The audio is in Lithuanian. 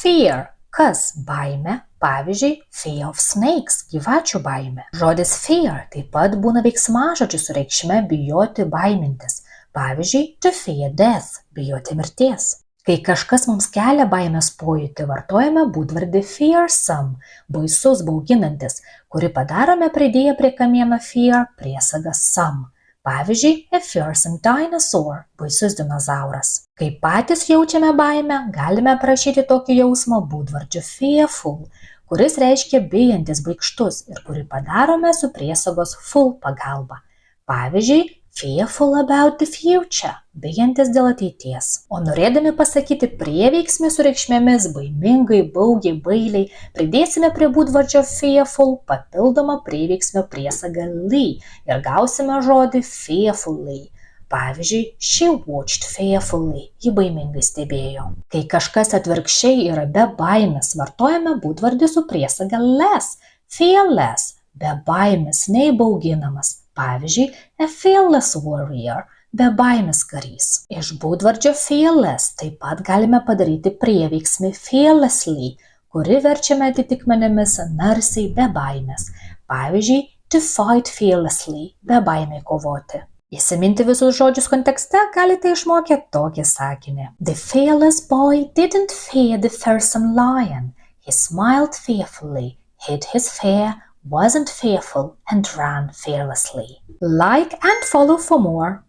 fear. Kas baimė? Pavyzdžiui, fear of snakes, gyvačių baimė. Žodis fear taip pat būna veiksmažodžiu su reikšme bijoti, baimintis. Pavyzdžiui, to fear death, bijoti mirties. Kai kažkas mums kelia baimės pojūtį, vartojame būdvardį fearsome, baisus, bauginantis, kurį padarome pridėję prie kamieno fear priesagą some. Pavyzdžiui, a fearsome dinosaur, baisus dinozauras. Kai patys jaučiame baimę, galime aprašyti tokį jausmą būdvardžiu fearful, kuris reiškia bijantis, baikštus ir kurį padarome su priesagos full pagalba. Pavyzdžiui, fearful about the future, bijantis dėl ateities. O norėdami pasakyti prieveiksmį su reikšmėmis baimingai, baugiai, bailiai, pridėsime prie būdvardžio fearful papildomą prieveiksmio priesagą ly ir gausime žodį fearfully. Pavyzdžiui, she watched fearfully, ji baimingai stebėjo. Kai kažkas atvirkščiai yra be baimės, vartojame būdvardį su priesaga less, fearless, be baimės, neįbauginamas. Pavyzdžiui, a fearless warrior, be baimės karys. Iš būdvardžio fearless taip pat galime padaryti prieveiksmį fearlessly, kuri verčiame atitikmenėmis narsiai be baimės. Pavyzdžiui, to fight fearlessly, be baimei kovoti. Įsiminti visus žodžius kontekste galite išmokę tokį sakinį. The fearless boy didn't fear the fearsome lion. He smiled fearfully, hid his fear, wasn't fearful, and ran fearlessly. Like and follow for more.